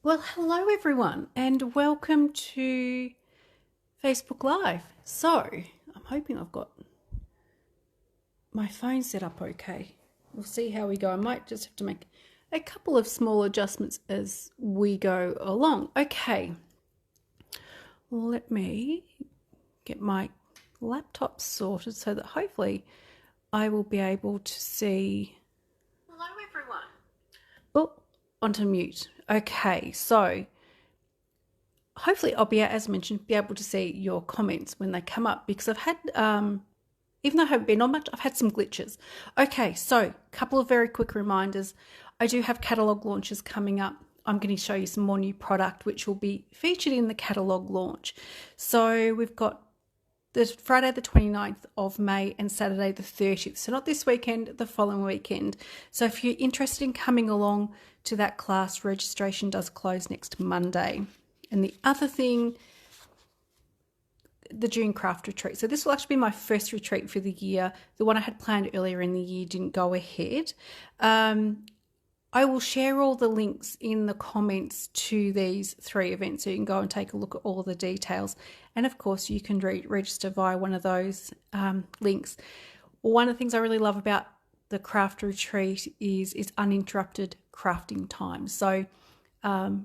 Well, hello everyone, and welcome to Facebook Live. So, I'm hoping I've got my phone set up okay. We'll see how we go. I might just have to make a couple of small adjustments as we go along. Okay, let me get my laptop sorted so that hopefully I will be able to see. Hello everyone. Oh, onto mute. Okay, so hopefully I'll be, as mentioned, be able to see your comments when they come up, because I've had, even though I haven't been on much, I've had some glitches. Okay, so a couple of very quick reminders. I do have catalogue launches coming up. I'm going to show you some more new product which will be featured in the catalogue launch. So we've got the Friday the 29th of May and Saturday the 30th. So not this weekend, the following weekend. So if you're interested in coming along to that class, registration does close next Monday. And the other thing, the June craft retreat. So this will actually be my first retreat for the year. The one I had planned earlier in the year didn't go ahead. I will share all the links in the comments to these three events, so you can go and take a look at all the details. And of course, you can register via one of those links. One of the things I really love about the craft retreat is its uninterrupted crafting time. So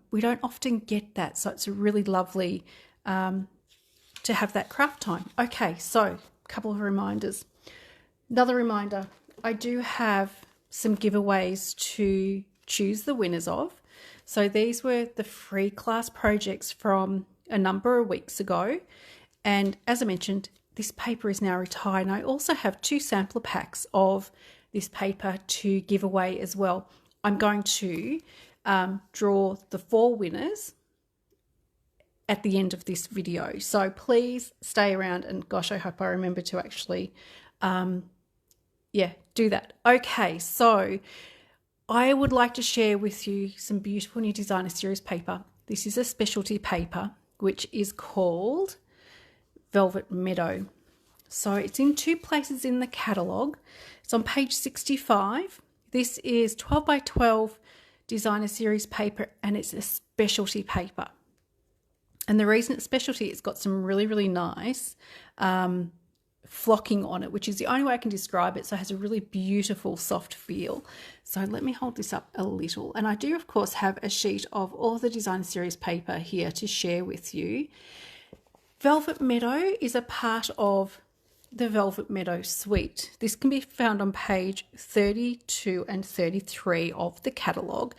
we don't often get that. So it's really lovely to have that craft time. Okay, so a couple of reminders. Another reminder, I do have some giveaways to choose the winners of. So these were the free class projects from a number of weeks ago. And as I mentioned, this paper is now retired. And I also have 2 sampler packs of this paper to give away as well. I'm going to draw the 4 winners at the end of this video. So please stay around, and gosh, I hope I remember to actually do that. Okay, so I would like to share with you some beautiful new designer series paper. This is a specialty paper which is called Velvet Meadow. So it's in 2 places in the catalogue. It's on page 65. This is 12 by 12 designer series paper, and it's a specialty paper. And the reason it's specialty, it's got some really, really nice flocking on it, which is the only way I can describe it. So it has a really beautiful soft feel. So let me hold this up a little. And I do, of course, have a sheet of all the designer series paper here to share with you. Velvet Meadow is a part of the Velvet Meadow suite. This can be found on page 32 and 33 of the catalogue.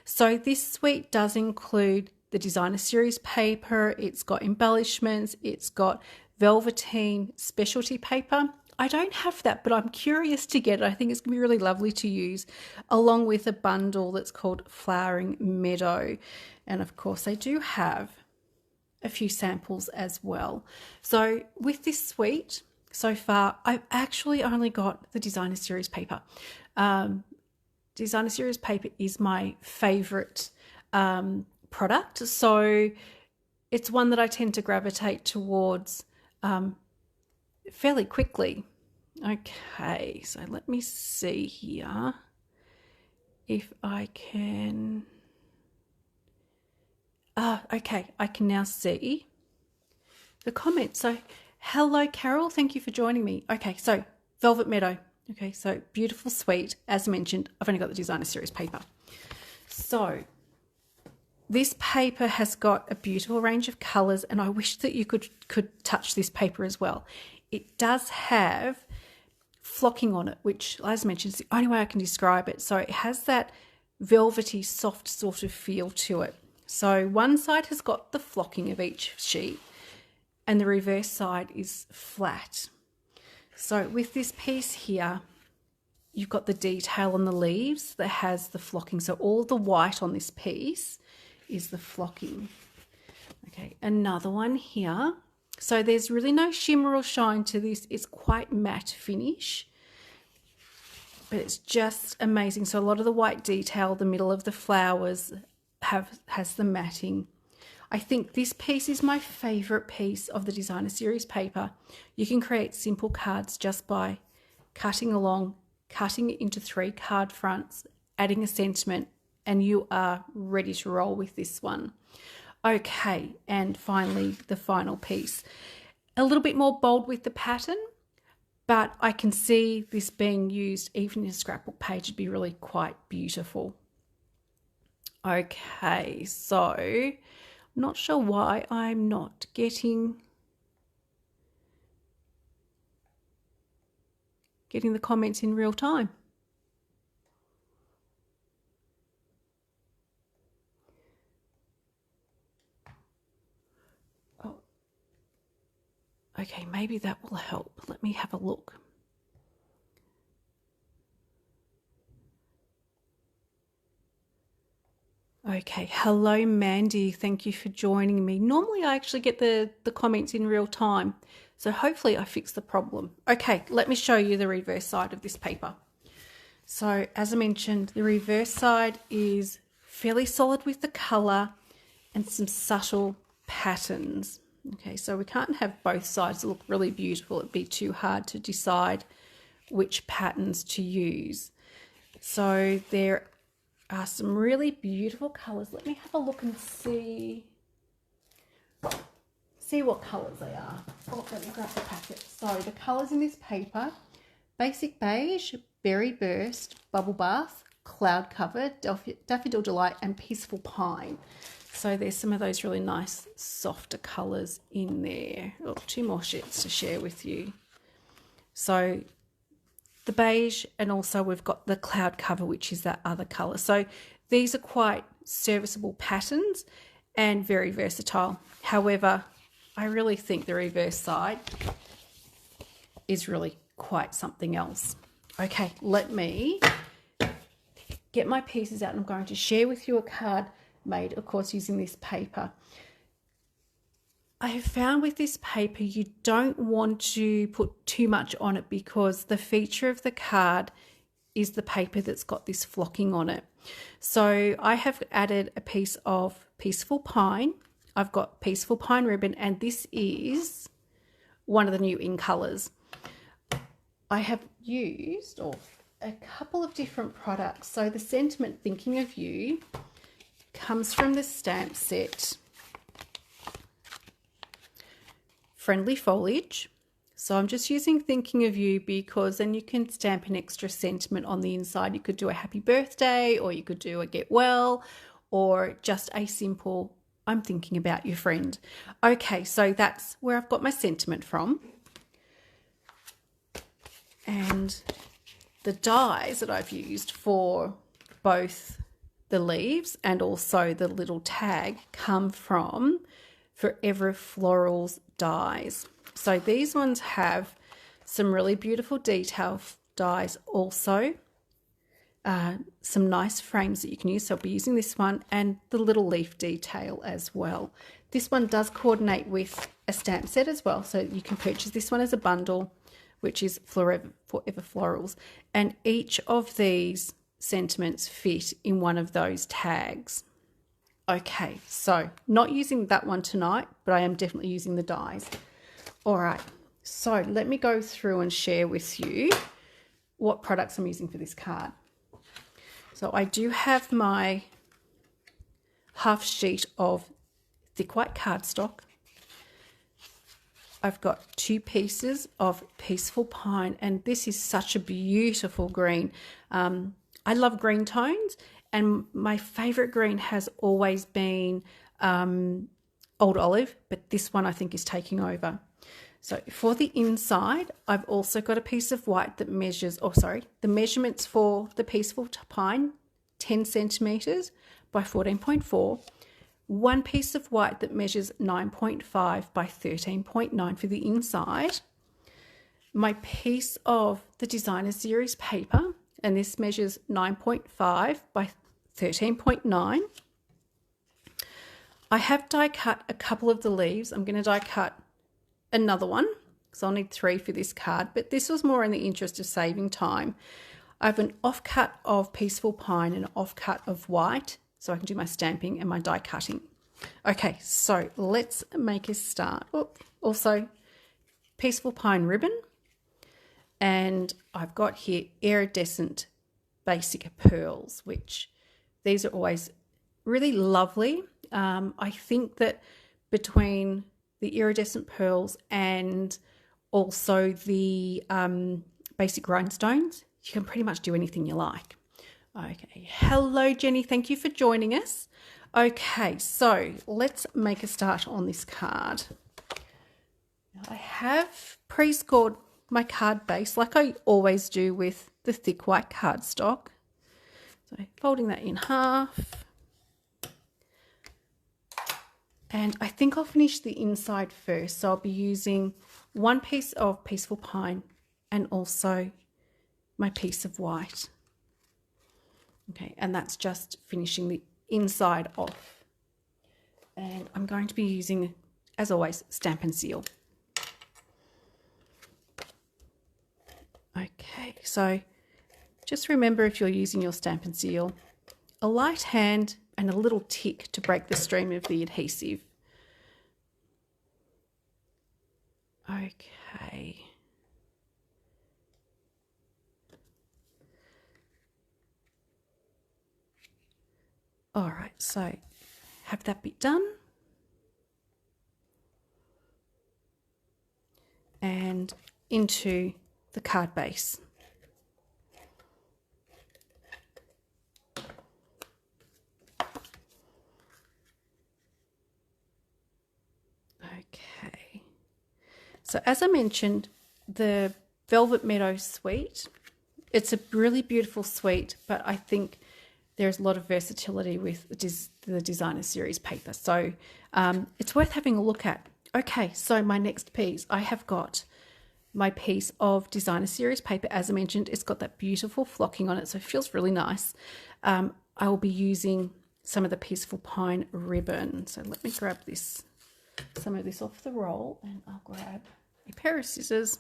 So this suite does include the designer series paper, it's got embellishments, it's got velveteen specialty paper. I don't have that, but I'm curious to get it. I think it's going to be really lovely to use, along with a bundle that's called Flowering Meadow. And of course, they do have a few samples as well. So with this suite, so far, I've actually only got the designer series paper. Designer series paper is my favourite product. So it's one that I tend to gravitate towards fairly quickly. Okay, so let me see here if I can. Okay, I can now see the comments. So hello, Carol. Thank you for joining me. Okay, so Velvet Meadow. Okay, so beautiful suite. As mentioned, I've only got the designer series paper. So this paper has got a beautiful range of colours, and I wish that you could touch this paper as well. It does have flocking on it, which, as mentioned, is the only way I can describe it. So it has that velvety, soft sort of feel to it. So one side has got the flocking of each sheet, and the reverse side is flat. So with this piece here, you've got the detail on the leaves that has the flocking. So all the white on this piece is the flocking. Okay, another one here. So there's really no shimmer or shine to this. It's quite matte finish, but it's just amazing. So a lot of the white detail, the middle of the flowers has the matting. I think this piece is my favourite piece of the designer series paper. You can create simple cards just by cutting it into 3 card fronts, adding a sentiment, and you are ready to roll with this one. Okay, and finally, the final piece. A little bit more bold with the pattern, but I can see this being used even in a scrapbook page. It'd be really quite beautiful. Okay, so not sure why I'm not getting the comments in real time. Oh, okay, maybe that will help. Let me have a look. Okay, hello Mandy, thank you for joining me. Normally I actually get the comments in real time, so hopefully I fixed the problem. Okay, let me show you the reverse side of this paper. So as I mentioned, the reverse side is fairly solid with the colour and some subtle patterns. Okay, so we can't have both sides look really beautiful. It'd be too hard to decide which patterns to use. So there are some really beautiful colours. Let me have a look and see what colours they are. Oh, let me grab the packet. So the colours in this paper: Basic Beige, Berry Burst, Bubble Bath, Cloud Cover, Daffodil Delight, and Peaceful Pine. So there's some of those really nice softer colours in there. Oh, two more shades to share with you. So the beige, and also we've got the Cloud Cover, which is that other colour. So these are quite serviceable patterns and very versatile. However, I really think the reverse side is really quite something else. Okay, let me get my pieces out, and I'm going to share with you a card made, of course, using this paper. I have found with this paper you don't want to put too much on it, because the feature of the card is the paper that's got this flocking on it. So I have added a piece of Peaceful Pine. I've got Peaceful Pine ribbon, and this is one of the new in colours. I have used a couple of different products. So the sentiment Thinking of You comes from the stamp set Friendly Foliage. So I'm just using Thinking of You because then you can stamp an extra sentiment on the inside. You could do a happy birthday, or you could do a get well, or just a simple I'm thinking about your friend. Okay, so that's where I've got my sentiment from. And the dies that I've used for both the leaves and also the little tag come from Forever Florals dies. So these ones have some really beautiful detail dies, also some nice frames that you can use. So I'll be using this one and the little leaf detail as well. This one does coordinate with a stamp set as well, so you can purchase this one as a bundle, which is Forever Florals, and each of these sentiments fit in one of those tags. Okay, so not using that one tonight, but I am definitely using the dies. All right, so let me go through and share with you what products I'm using for this card. So I do have my half sheet of thick white cardstock. I've got 2 pieces of Peaceful Pine, and this is such a beautiful green. I love green tones, and my favourite green has always been Old Olive, but this one I think is taking over. So for the inside, I've also got a piece of white that measures, the measurements for the Peaceful Pine, 10 centimetres by 14.4. One piece of white that measures 9.5 by 13.9 for the inside. My piece of the Designer Series paper, and this measures 9.5 by 13.9. I have die cut a couple of the leaves. I'm going to die cut another one because I'll need 3 for this card, but this was more in the interest of saving time. I have an offcut of Peaceful Pine and an offcut of white, so I can do my stamping and my die cutting. Okay, so let's make a start. Also, Peaceful Pine ribbon, and I've got here iridescent basic pearls, which These are always really lovely. I think that between the iridescent pearls and also the basic rhinestones, you can pretty much do anything you like. Okay, hello Jenny, thank you for joining us. Okay, so let's make a start on this card. Now, I have pre-scored my card base like I always do with the thick white cardstock. So folding that in half. And I think I'll finish the inside first. So I'll be using one piece of Peaceful Pine and also my piece of white. Okay, and that's just finishing the inside off. And I'm going to be using, as always, Stamp and Seal. Okay, so just remember, if you're using your Stamp and Seal, a light hand and a little tick to break the stream of the adhesive. Okay. All right, so have that bit done. And into the card base. Okay. So as I mentioned, the Velvet Meadow suite, it's a really beautiful suite, but I think there's a lot of versatility with the designer series paper. So it's worth having a look at. Okay, so my next piece, I have got my piece of designer series paper. As I mentioned, it's got that beautiful flocking on it, so it feels really nice. I will be using some of the Peaceful Pine ribbon. So let me grab this, some of this off the roll, and I'll grab a pair of scissors.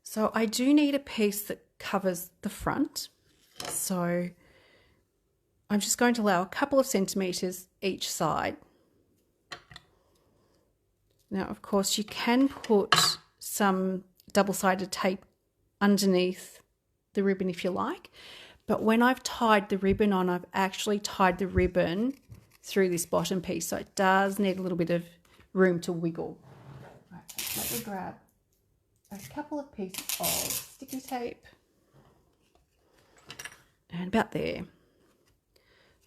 So I do need a piece that covers the front. So I'm just going to allow a couple of centimetres each side. Now, of course, you can put some double-sided tape underneath the ribbon if you like. But when I've tied the ribbon on, I've actually tied the ribbon through this bottom piece. So it does need a little bit of room to wiggle. Right, so let me grab a couple of pieces of sticky tape. And about there.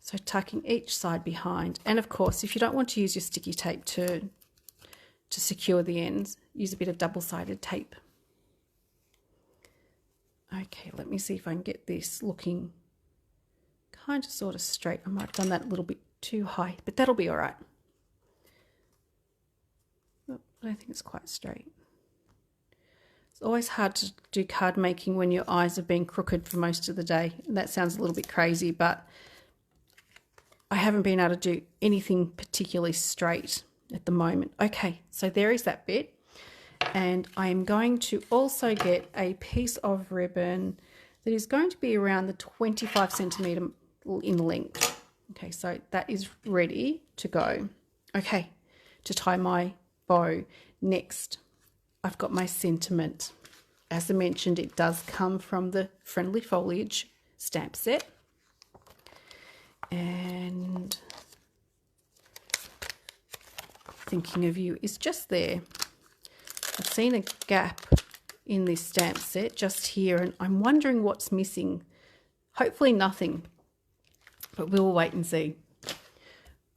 So tucking each side behind. And of course, if you don't want to use your sticky tape to secure the ends, use a bit of double-sided tape. Okay, let me see if I can get this looking kind of sort of straight. I might have done that a little bit too high, but that'll be all right. Oh, I don't think it's quite straight. It's always hard to do card making when your eyes have been crooked for most of the day. And that sounds a little bit crazy, but I haven't been able to do anything particularly straight at the moment. Okay, so there is that bit. And I am going to also get a piece of ribbon that is going to be around the 25 centimetre in length. Okay, so that is ready to go. Okay, to tie my bow. Next, I've got my sentiment. As I mentioned, it does come from the Friendly Foliage stamp set. And Thinking of You is just there. I've seen a gap in this stamp set just here, and I'm wondering what's missing. Hopefully nothing, but we'll wait and see.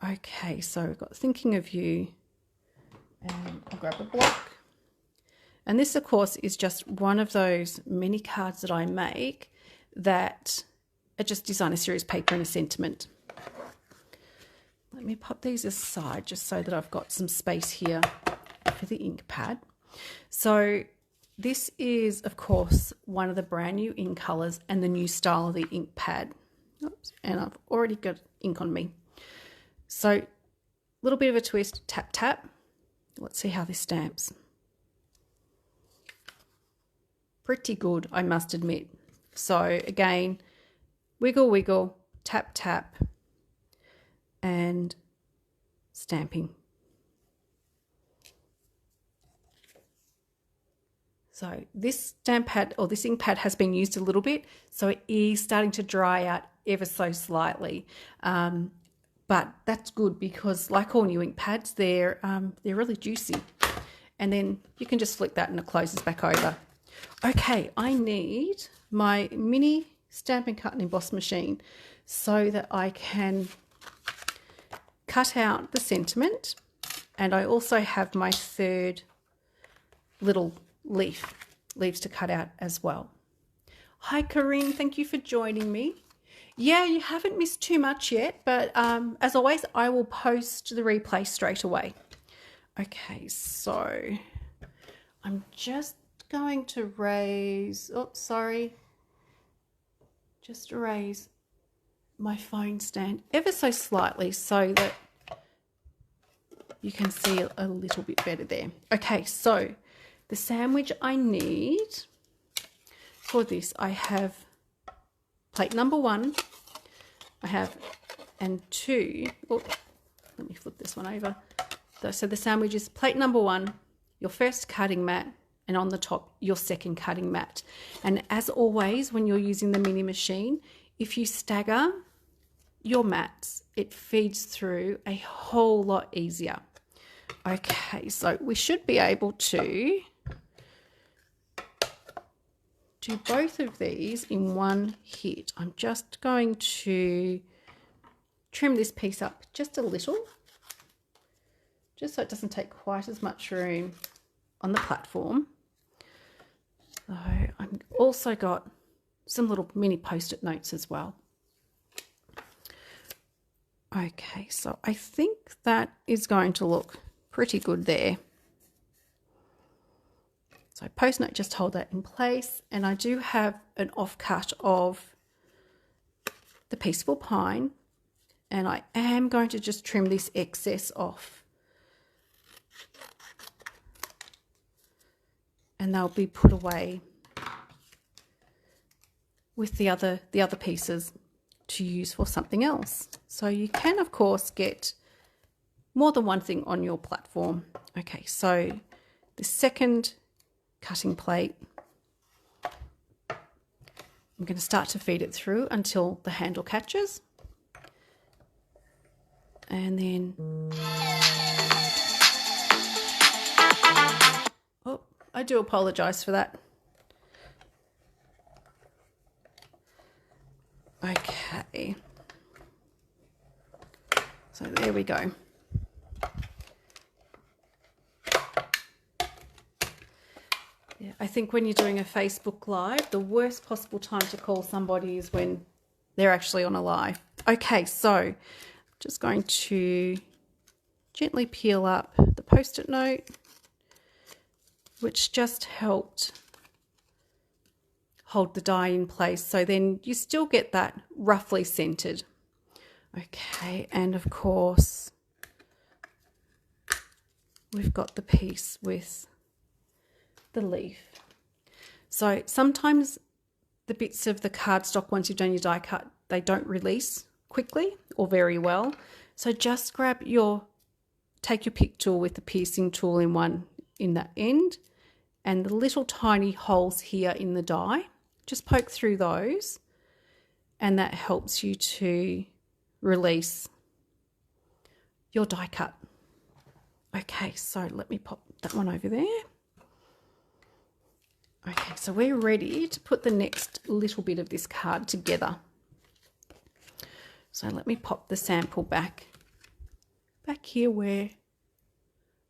Okay, so I've got Thinking of You, and I'll grab a block. And this, of course, is just one of those mini cards that I make that are just designer series paper and a sentiment. Let me pop these aside just so that I've got some space here for the ink pad. So this is, of course, one of the brand new ink colours and the new style of the ink pad. Oops, and I've already got ink on me. So a little bit of a twist, tap, tap. Let's see how this stamps. Pretty good, I must admit. So again, wiggle, wiggle, tap, tap, and stamping. So this stamp pad or this ink pad has been used a little bit, so it is starting to dry out ever so slightly. But that's good because, like all new ink pads, they're really juicy. And then you can just flick that and it closes back over. Okay, I need my mini Stamp and Cut and Emboss machine so that I can cut out the sentiment. And I also have my third little leaves to cut out as well. Hi Corinne, thank you for joining me. Yeah, you haven't missed too much yet, but as always, I will post the replay straight away. Okay, so I'm just going to raise, just raise my phone stand ever so slightly so that you can see a little bit better there. Okay, so the sandwich I need for this, I have plate number 1, I have, and 2, let me flip this one over. So the sandwich is plate number 1, your first cutting mat, and on the top, your second cutting mat. And as always, when you're using the mini machine, if you stagger your mats, it feeds through a whole lot easier. Okay, so we should be able to do both of these in one hit. I'm just going to trim this piece up just a little, just so it doesn't take quite as much room on the platform. So I've also got some little mini post-it notes as well. Okay, so I think that is going to look pretty good there. So post note, just hold that in place. And I do have an offcut of the Peaceful Pine, and I am going to just trim this excess off. And they'll be put away with the other pieces to use for something else. So you can, of course, get more than one thing on your platform. Okay, so the second cutting plate, I'm going to start to feed it through until the handle catches. And then, oh, I do apologize for that. Okay, so there we go. Yeah, I think when you're doing a Facebook Live, the worst possible time to call somebody is when they're actually on a live. Okay, so just going to gently peel up the post-it note, which just helped hold the die in place. So then you still get that roughly centered. Okay, and of course, we've got the piece with the leaf. So sometimes the bits of the cardstock, once you've done your die cut, they don't release quickly or very well. So just take your pick tool with the piercing tool in that end, and the little tiny holes here in the die, just poke through those, and that helps you to release your die cut. Okay, so let me pop that one over there. Okay, so we're ready to put the next little bit of this card together. So let me pop the sample back here where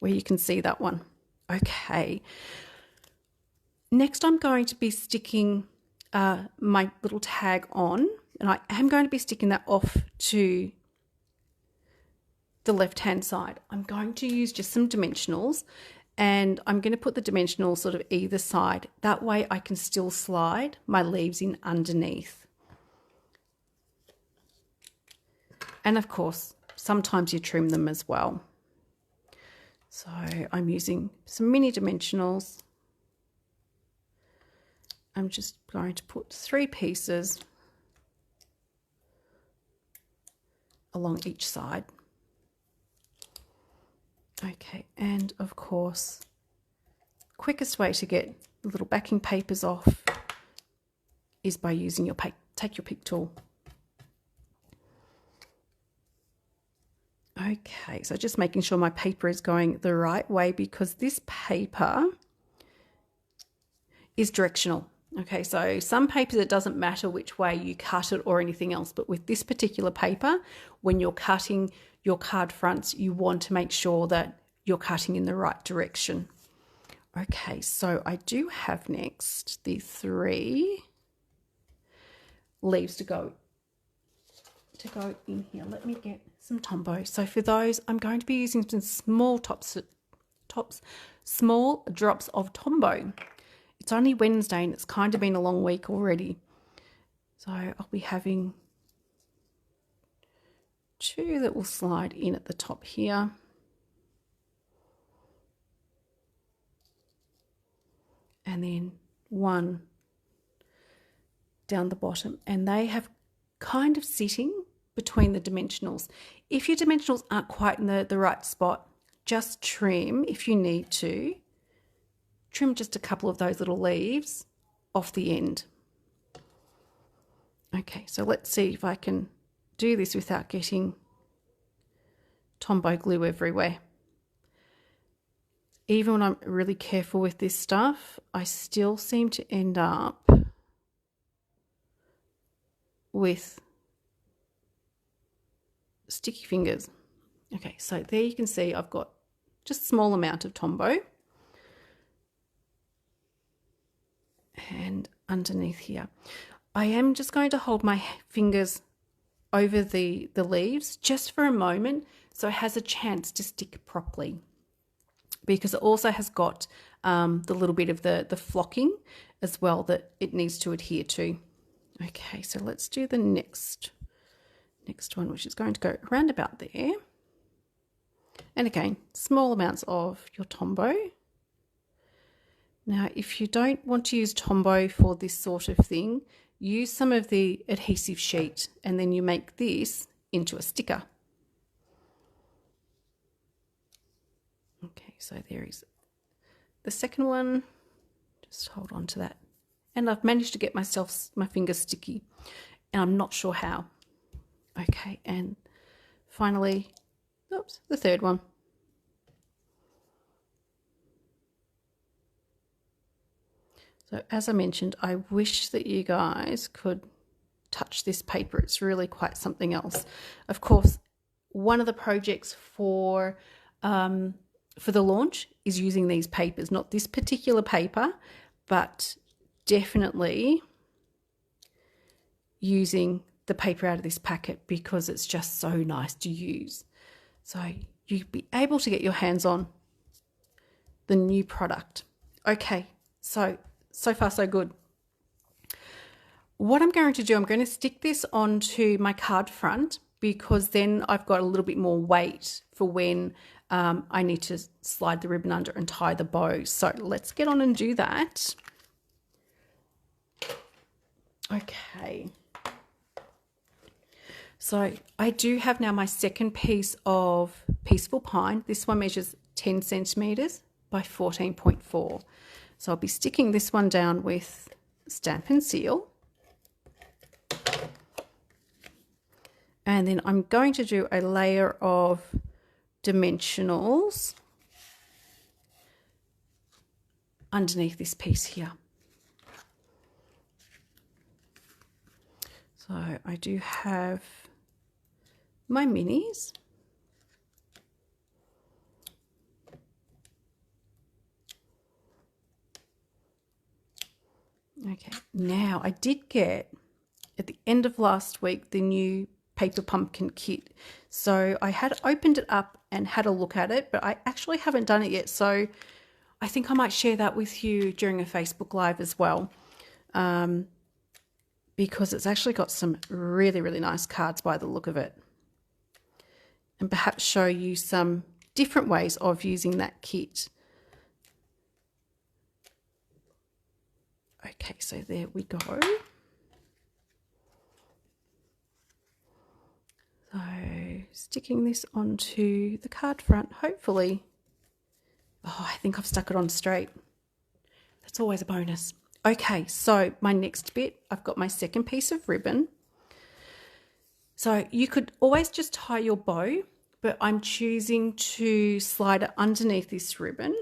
you can see that one. Okay. Next, I'm going to be sticking my little tag on, and I am going to be sticking that off to the left-hand side. I'm going to use just some dimensionals, and I'm going to put the dimensionals sort of either side. That way I can still slide my leaves in underneath. And of course, sometimes you trim them as well. So I'm using some mini dimensionals. I'm just going to put 3 pieces along each side. Okay, and of course, quickest way to get the little backing papers off is by using your take your pick tool. Okay, so just making sure my paper is going the right way, because this paper is directional. Okay, so some papers it doesn't matter which way you cut it or anything else, but with this particular paper, when you're cutting your card fronts, you want to make sure that you're cutting in the right direction. Okay, so I do have next the 3 leaves to go in here. Let me get some Tombow. So for those, I'm going to be using some small small drops of Tombow. It's only Wednesday and it's kind of been a long week already. So I'll be having 2 that will slide in at the top here. And then 1 down the bottom. And they have kind of sitting between the dimensionals. If your dimensionals aren't quite in the right spot, just trim, if you need to, trim just a couple of those little leaves off the end. Okay, so let's see if I can do this without getting Tombow glue everywhere. Even when I'm really careful with this stuff, I still seem to end up with sticky fingers. Okay, so there you can see I've got just a small amount of Tombow. And underneath here, I am just going to hold my fingers over the leaves just for a moment so it has a chance to stick properly, because it also has got the little bit of the flocking as well that it needs to adhere to. Okay, so let's do the next one, which is going to go around about there. And again, small amounts of your Tombow. Now, if you don't want to use Tombow for this sort of thing, use some of the adhesive sheet and then you make this into a sticker. Okay, so there is the second one. Just hold on to that. And I've managed to get my fingers sticky, and I'm not sure how. Okay, and finally, oops, the third one. So as I mentioned, I wish that you guys could touch this paper. It's really quite something else. Of course, one of the projects for the launch is using these papers, not this particular paper, but definitely using the paper out of this packet because it's just so nice to use. So you'll be able to get your hands on the new product. Okay, so far so good. What I'm going to do, I'm going to stick this onto my card front because then I've got a little bit more weight for when I need to slide the ribbon under and tie the bow. So let's get on and do that. Okay. So I do have now my second piece of Peaceful Pine. This one measures 10 centimetres by 14.4. So I'll be sticking this one down with Stamp and Seal. And then I'm going to do a layer of dimensionals underneath this piece here. So I do have my minis. Okay, now I did get at the end of last week the new paper pumpkin kit. So I had opened it up and had a look at it, but I actually haven't done it yet. So I think I might share that with you during a Facebook Live as well. Because it's actually got some really, really nice cards by the look of it. And perhaps show you some different ways of using that kit. Okay, so there we go. So sticking this onto the card front, hopefully. Oh, I think I've stuck it on straight. It's always a bonus. Okay, so my next bit, I've got my second piece of ribbon. So you could always just tie your bow, but I'm choosing to slide it underneath this ribbon.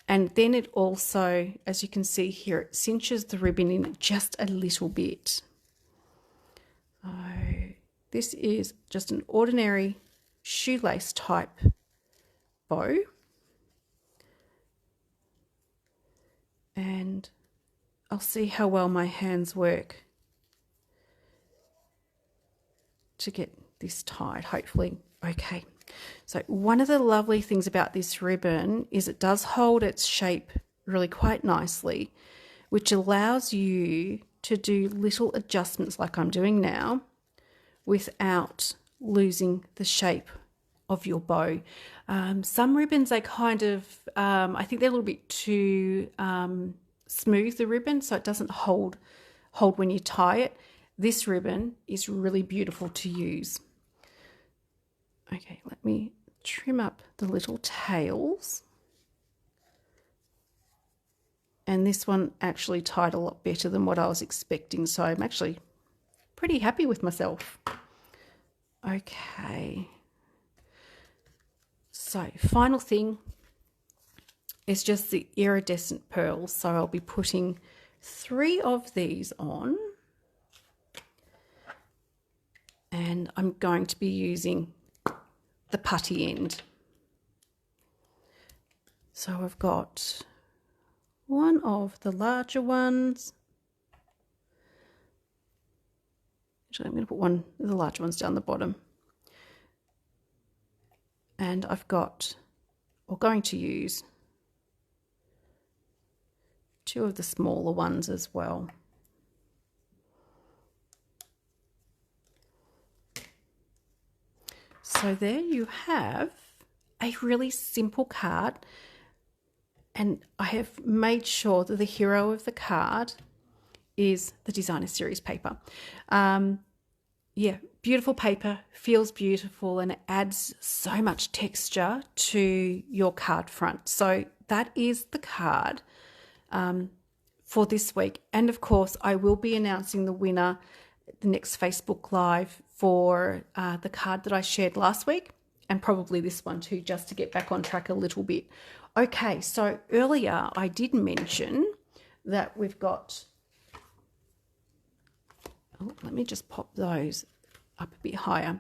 And then it also, as you can see here, it cinches the ribbon in just a little bit. So this is just an ordinary shoelace type bow. And I'll see how well my hands work to get this tied, hopefully. Okay, so one of the lovely things about this ribbon is it does hold its shape really quite nicely, which allows you to do little adjustments like I'm doing now without losing the shape of your bow. Some ribbons, they kind of, I think they're a little bit too smooth, the ribbon, so it doesn't hold when you tie it. This ribbon is really beautiful to use. Okay, let me trim up the little tails. And this one actually tied a lot better than what I was expecting, so I'm actually pretty happy with myself. Okay. So final thing is just the iridescent pearls. So I'll be putting 3 of these on. And I'm going to be using the putty end. So I've got one of the larger ones. Actually, I'm going to put one of the larger ones down the bottom. And I've got, or going to use, 2 of the smaller ones as well. So there you have a really simple card, and I have made sure that the hero of the card is the designer series paper. Yeah, beautiful paper, feels beautiful, and it adds so much texture to your card front. So that is the card for this week. And of course, I will be announcing the winner the next Facebook Live for the card that I shared last week, and probably this one too, just to get back on track a little bit. Okay, so earlier I did mention that we've got, let me just pop those up a bit higher.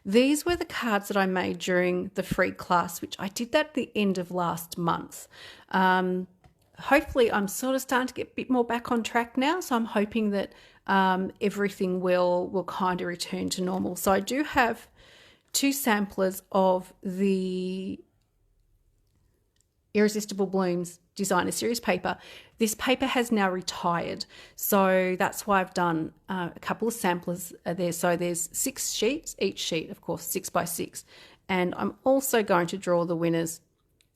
These were the cards that I made during the free class, which I did that at the end of last month. Hopefully I'm sort of starting to get a bit more back on track now, so I'm hoping that everything will kind of return to normal. So I do have 2 samplers of the Irresistible Blooms designer series paper. This paper has now retired, so that's why I've done a couple of samplers there. So there's 6 sheets, each sheet of course 6 by 6, and I'm also going to draw the winners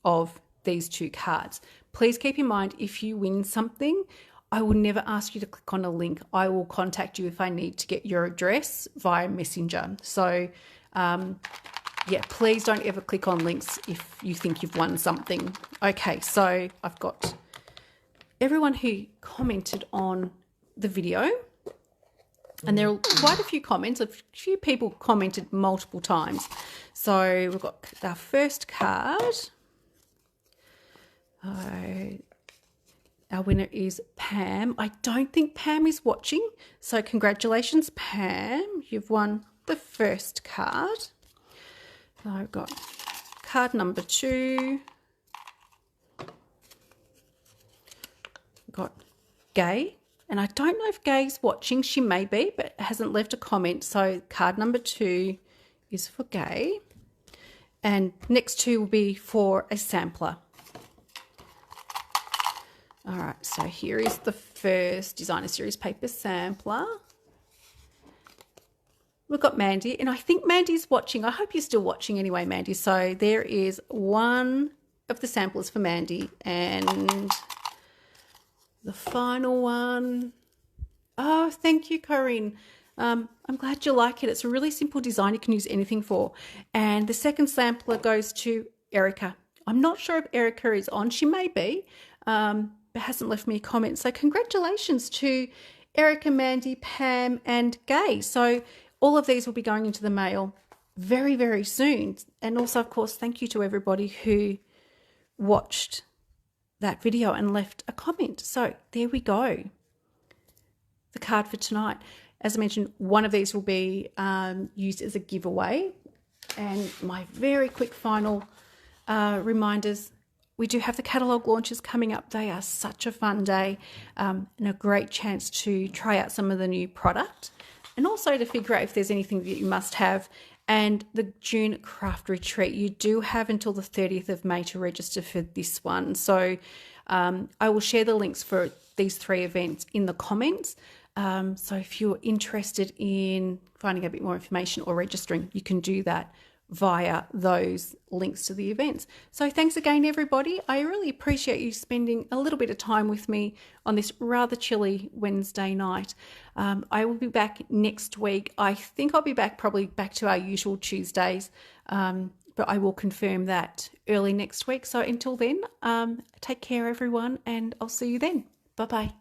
of these 2 cards. Please keep in mind, if you win something, I will never ask you to click on a link. I will contact you if I need to get your address via Messenger. So yeah, please don't ever click on links if you think you've won something. Okay, so I've got everyone who commented on the video, and there are quite a few comments. A few people commented multiple times. So we've got our first card. Our winner is Pam. I don't think Pam is watching, so congratulations, Pam. You've won the first card. So I've got card number 2. Got Gay, and I don't know if Gay's watching. She may be, but hasn't left a comment. So card number 2 is for Gay, and next 2 will be for a sampler. All right, so here is the first designer series paper sampler. We've got Mandy, and I think Mandy's watching. I hope you're still watching anyway, Mandy. So there is one of the samplers for Mandy, and the final one. Oh, thank you, Corinne. I'm glad you like it. It's a really simple design you can use anything for. And the second sampler goes to Erica. I'm not sure if Erica is on. She may be. but hasn't left me a comment. So congratulations to Erica, Mandy, Pam and Gay. So all of these will be going into the mail very, very soon. And also, of course, thank you to everybody who watched that video and left a comment. So there we go. The card for tonight. As I mentioned, one of these will be used as a giveaway. And my very quick final reminders, we do have the catalogue launches coming up. They are such a fun day and a great chance to try out some of the new product and also to figure out if there's anything that you must have. And the June craft retreat, you do have until the 30th of May to register for this one. So I will share the links for these 3 events in the comments. So if you're interested in finding a bit more information or registering, you can do that via those links to the events. So thanks again, everybody. I really appreciate you spending a little bit of time with me on this rather chilly Wednesday night. I will be back next week. I think I'll be probably back to our usual Tuesdays, but I will confirm that early next week. So until then, take care, everyone, and I'll see you then. Bye-bye.